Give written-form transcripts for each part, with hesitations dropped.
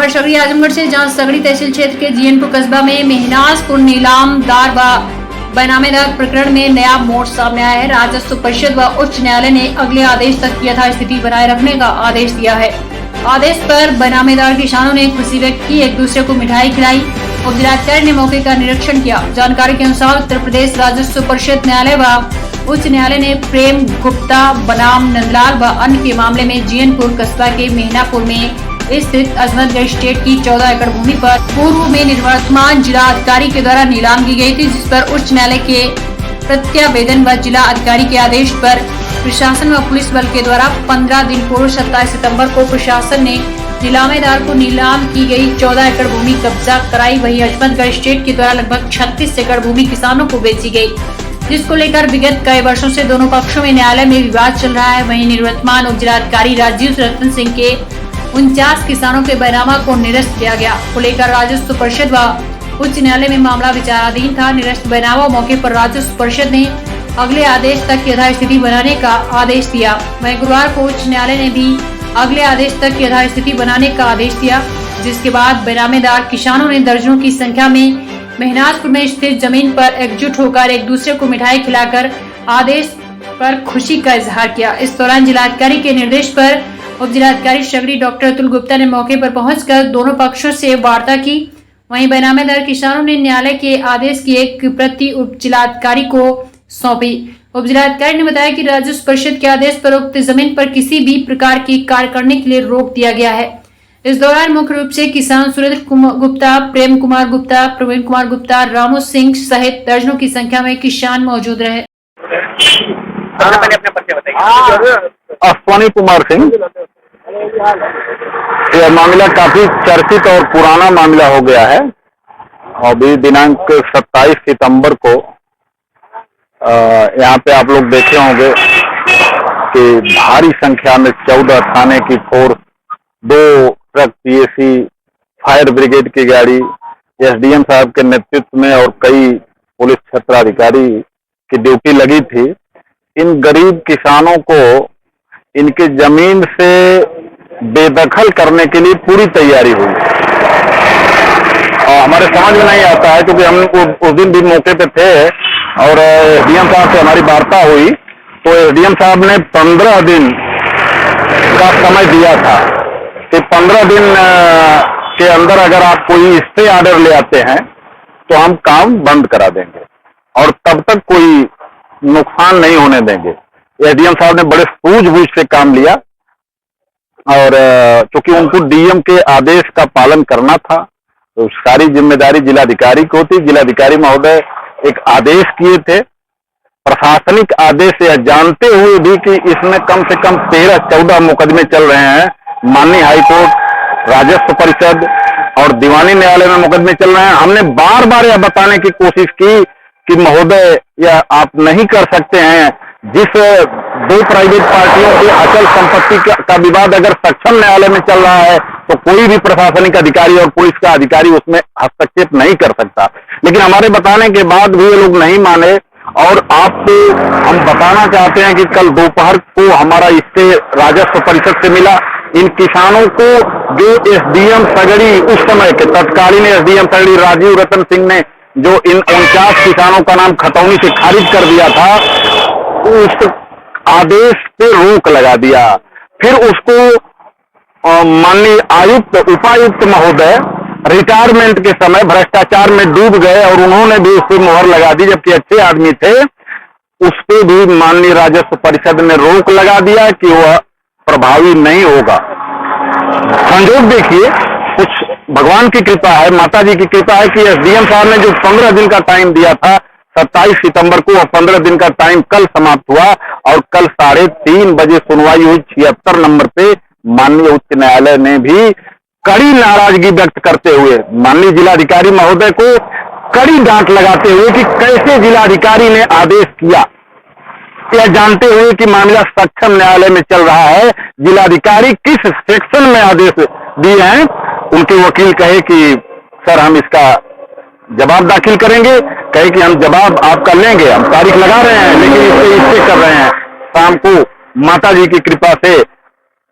खबर सगड़ी आजमगढ़ से, जहां सगड़ी तहसील क्षेत्र के जीएनपुर कस्बा में मेहनाजपुर नीलामदार व बेनामेदार प्रकरण में नया मोड़ सामने आया है। राजस्व परिषद व उच्च न्यायालय ने अगले आदेश तक यथास्थिति बनाए रखने का आदेश दिया है। आदेश पर बेनामेदार किसानों ने खुशी व्यक्त की, एक दूसरे को मिठाई खिलाई। उप जिलाधिकारी ने मौके का निरीक्षण किया। जानकारी के अनुसार उत्तर प्रदेश राजस्व परिषद न्यायालय व उच्च न्यायालय ने प्रेम गुप्ता बनाम नंदलाल व अन्य के मामले में जीएनपुर कस्बा के मेहनापुर में स्थित अजमतगढ़ स्टेट की 14 एकड़ भूमि पर पूर्व में निवर्तमान जिला अधिकारी के द्वारा नीलाम की गई थी, जिस पर उच्च न्यायालय के प्रत्यावेदन व जिला अधिकारी के आदेश पर प्रशासन व पुलिस बल के द्वारा 15 दिन पूर्व 27 सितंबर को प्रशासन ने नीलामेदार को नीलाम की गई 14 एकड़ भूमि कब्जा कराई। वहीं अजमतगढ़ स्टेट के द्वारा लगभग 36 एकड़ भूमि किसानों को बेची गई, जिसको लेकर विगत कई वर्षों से दोनों पक्षों में न्यायालय में विवाद चल रहा है। वहीं निवर्तमान उप जिलाधिकारी राजीव रतन सिंह के 49 किसानों के बैनामा को निरस्त किया गया को लेकर राजस्व परिषद व उच्च न्यायालय में मामला विचाराधीन था। निरस्त बैनामा मौके पर राजस्व परिषद ने अगले आदेश तक यथास्थिति बनाने का आदेश दिया। वहीं गुरुवार को उच्च न्यायालय ने भी अगले आदेश तक यथास्थिति बनाने का आदेश दिया, जिसके बाद बेनामेदार किसानों ने दर्जनों की संख्या में मेहनाजपुर में स्थित जमीन पर एकजुट होकर एक दूसरे को मिठाई खिलाकर आदेश पर खुशी का इजहार किया। इस दौरान जिलाधिकारी के निर्देश पर उप जिलाधिकारी सगड़ी डॉक्टर अतुल गुप्ता ने मौके पर पहुंचकर दोनों पक्षों से वार्ता की। वहीं बेनामेदार किसानों ने न्यायालय के आदेश की एक प्रति उप जिलाधिकारी को सौंपी। उप जिलाधिकारी ने बताया कि राजस्व परिषद के आदेश पर उक्त जमीन पर किसी भी प्रकार की कार्य करने के लिए रोक दिया गया है। इस दौरान मुख्य रूप से किसान सुरेंद्र गुप्ता, प्रेम कुमार गुप्ता, प्रवीण कुमार गुप्ता, रामू सिंह सहित दर्जनों की संख्या में किसान मौजूद रहे। अश्वनी कुमार सिंह। यह मामला काफी चर्चित और पुराना मामला हो गया है। अभी दिनांक 27 सितंबर को यहाँ पे आप लोग देखे होंगे कि भारी संख्या में 14 थाने की force, 2 truck PAC, fire brigade की गाड़ी, एसडीएम साहब के नेतृत्व में और कई पुलिस क्षेत्राधिकारी की ड्यूटी लगी थी। इन गरीब किसानों को इनके जमीन से बेदखल करने के लिए पूरी तैयारी हुई और हमारे समझ में नहीं आता है, क्योंकि हम उस दिन भी मौके पे थे और एसडीएम साहब से हमारी वार्ता हुई तो एसडीएम साहब ने 15 दिन का समय दिया था कि 15 दिन के अंदर अगर आप कोई स्टे ऑर्डर ले आते हैं तो हम काम बंद करा देंगे और तब तक कोई नुकसान नहीं होने देंगे। एसडीएम साहब ने बड़े सूझबूझ से काम लिया और चूंकि उनको डीएम के आदेश का पालन करना था तो सारी जिम्मेदारी जिलाधिकारी को थी। जिलाधिकारी महोदय एक आदेश किए थे, प्रशासनिक आदेश, यह जानते हुए भी कि इसमें कम से कम 13-14 मुकदमे चल रहे हैं। माननीय हाईकोर्ट, राजस्व परिषद और दीवानी न्यायालय में मुकदमे चल रहे हैं। हमने बार बार यह बताने की कोशिश की कि महोदय यह आप नहीं कर सकते हैं। जिस 2 प्राइवेट पार्टियों की अचल संपत्ति का विवाद अगर सक्षम न्यायालय में चल रहा है तो कोई भी प्रशासनिक अधिकारी और पुलिस का अधिकारी उसमें हस्तक्षेप नहीं कर सकता। लेकिन हमारे बताने के बाद भी ये लोग नहीं माने और आपको हम बताना चाहते हैं कि कल दोपहर को हमारा स्टे राजस्व परिषद से मिला। इन किसानों को जो एसडीएम सगड़ी, उस समय के तत्कालीन एसडीएम सगड़ी राजीव रतन सिंह ने जो इन 49 किसानों का नाम खतौनी से खारिज कर दिया था, उस आदेश पे रोक लगा दिया। फिर उसको माननीय आयुक्त, उपायुक्त महोदय रिटायरमेंट के समय भ्रष्टाचार में डूब गए और उन्होंने भी उस पर मुहर लगा दी, जबकि अच्छे आदमी थे। उस पे भी माननीय राजस्व परिषद ने रोक लगा दिया कि वह प्रभावी नहीं होगा। संजोग देखिए, कुछ भगवान की कृपा है, माता जी की कृपा है कि एसडीएम साहब ने जो 15 दिन का टाइम दिया था 27 सितंबर को, 15 दिन का टाइम कल समाप्त हुआ और कल 3:30 बजे सुनवाई हुई। 76 नंबर पे माननीय उच्च न्यायालय ने भी कड़ी नाराजगी व्यक्त करते हुए माननीय जिलाधिकारी महोदय को कड़ी डांट लगाते हुए कि कैसे जिलाधिकारी ने आदेश किया, यह जानते हुए कि मामला सक्षम न्यायालय में चल रहा है। जिलाधिकारी किस सेक्शन में आदेश दिए हैं, उनके वकील कहे कि सर हम इसका जवाब दाखिल करेंगे, कहे कि हम जवाब आपका लेंगे, हम तारीख लगा रहे हैं लेकिन इससे कर रहे हैं। शाम को माता जी की कृपा से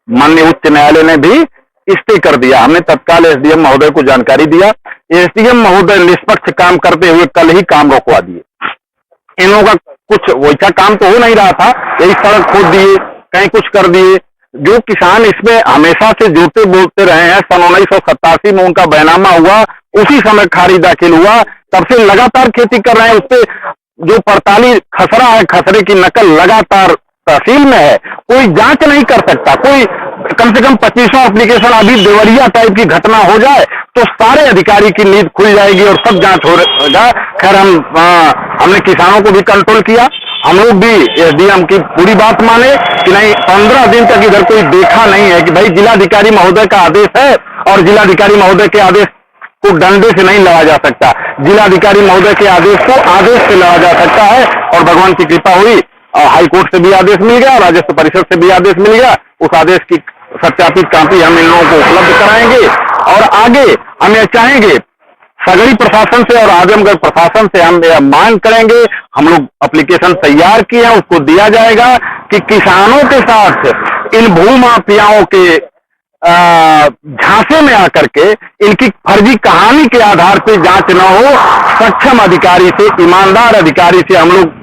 माननीय उच्च न्यायालय ने भी स्टे कर दिया। हमने तत्काल एसडीएम महोदय को जानकारी दिया। एसडीएम महोदय निष्पक्ष काम करते हुए कल ही काम रोकवा दिए। इन लोगों का कुछ वैसा काम तो हो नहीं रहा था, यही सड़क खोद दिए, कहीं कुछ कर दिए। जो किसान इसमें हमेशा से जुड़ते बोलते रहे हैं, सन 1987 में उनका बैनामा हुआ, उसी समय खारिज दाखिल हुआ, तब से लगातार खेती कर रहे हैं। उसपे जो 48 खसरा है, खसरे की नकल लगातार तहसील में है, कोई जांच नहीं कर सकता। कोई कम से कम 25वां एप्लीकेशन अभी देवरिया टाइप की घटना हो जाए तो सारे अधिकारी की नींद खुल जाएगी और सब जांच होगा। खैर हमने किसानों को भी कंट्रोल किया, हम लोग भी एसडीएम की पूरी बात माने कि नहीं, 15 दिन तक इधर कोई देखा नहीं है कि भाई जिलाधिकारी महोदय का आदेश है और जिलाधिकारी महोदय के आदेश को डंडे से नहीं लड़ा जा सकता। जिलाधिकारी महोदय के आदेश को आदेश से लड़ा जा सकता है और भगवान की कृपा हुई, हाई कोर्ट से भी आदेश मिल गया, राजस्व परिषद से भी आदेश मिल गया। उस आदेश की सत्यापित कॉपी हम इन लोगों को उपलब्ध कराएंगे और आगे हम ये चाहेंगे सगड़ी प्रशासन से और आजमगढ़ प्रशासन से हम मांग करेंगे। हम लोग एप्लीकेशन तैयार किए हैं, उसको दिया जाएगा कि किसानों के साथ इन भूमाफियाओं के झांसे में आकर के इनकी फर्जी कहानी के आधार पर जांच न हो। सक्षम अधिकारी से, ईमानदार अधिकारी से हम लोग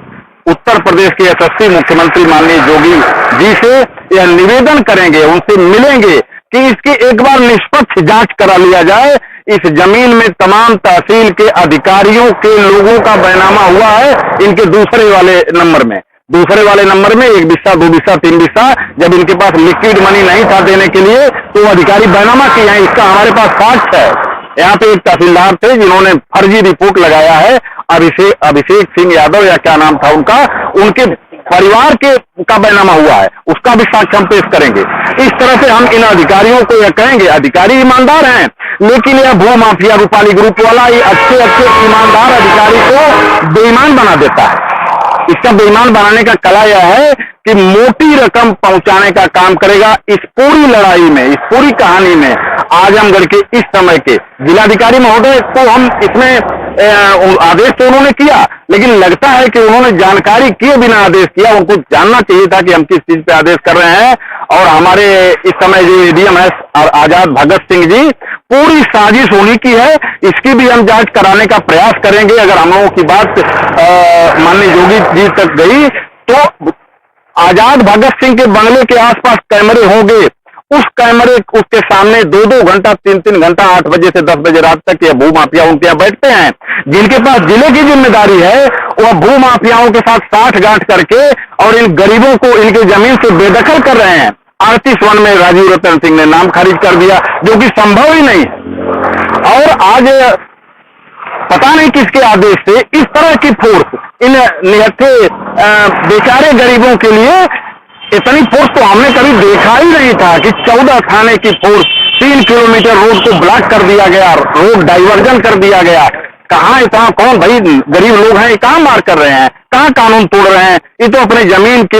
उत्तर प्रदेश के यशस्वी मुख्यमंत्री माननीय योगी जी से यह निवेदन करेंगे, उनसे मिलेंगे कि इसकी एक बार निष्पक्ष जांच करा लिया जाए। इस जमीन में तमाम तहसील के अधिकारियों के लोगों का बैनामा हुआ है। इनके दूसरे वाले नंबर में 1 बिस्सा, 2 बिस्सा, 3 बिस्सा, जब इनके पास लिक्विड मनी नहीं था देने के लिए तो वो अधिकारी बैनामा किए हैं। इसका हमारे पास साक्ष्य है। यहाँ पे एक तहसीलदार थे जिन्होंने फर्जी रिपोर्ट लगाया है, अभिषेक सिंह यादव या क्या नाम था उनका, उनके परिवार के का बैनामा हुआ है, उसका भी साक्ष्य हम पेश करेंगे। इस तरह से हम इन अधिकारियों को यह कहेंगे, अधिकारी ईमानदार हैं लेकिन यह भू माफिया रूपाली ग्रुप वाला ये अच्छे ईमानदार अधिकारी को बेईमान बना देता है। इसका बेईमान बनाने का कला यह है कि मोटी रकम पहुंचाने का काम करेगा। इस पूरी लड़ाई में, इस पूरी कहानी में आजमगढ़ के इस समय के जिलाधिकारी महोदय को हम इसमें आदेश तो उन्होंने किया, लेकिन लगता है कि उन्होंने जानकारी किए बिना आदेश किया। उनको जानना चाहिए था कि हम किस चीज पे आदेश कर रहे हैं। और हमारे इस समय जो एडीएम है आजाद भगत सिंह जी, पूरी साजिश उन्हीं की है। इसकी भी हम जांच कराने का प्रयास करेंगे। अगर हम लोगों की बात माननीय योगी जी तक गई तो आजाद भगत सिंह के बंगले के आसपास कैमरे होंगे, उस कैमरे उसके सामने 2-2 घंटा, 3-3 घंटा, 8 बजे से 10 बजे रात तक ये भू माफिया उनके यहाँ बैठते हैं। जिनके पास जिले की जिम्मेदारी है वह भू माफियाओं के साथ साठ गांठ करके और इन गरीबों को इनके जमीन से बेदखल कर रहे हैं। 38 में राजीव रतन सिंह ने नाम खारिज कर दिया, जो कि संभव ही नहीं है। और आज पता नहीं किसके आदेश से इस तरह की फोर्स इन निहत्थे बेचारे गरीबों के लिए, इतनी फोर्स तो हमने कभी देखा ही नहीं था कि 14 थाने की फोर्स 3 किलोमीटर रोड को ब्लॉक कर दिया गया, रोड डाइवर्जन कर दिया गया। कहाँ इतना, कौन भाई गरीब लोग हैं, कहाँ मार कर रहे हैं, कहाँ कानून तोड़ रहे हैं। ये तो अपने जमीन की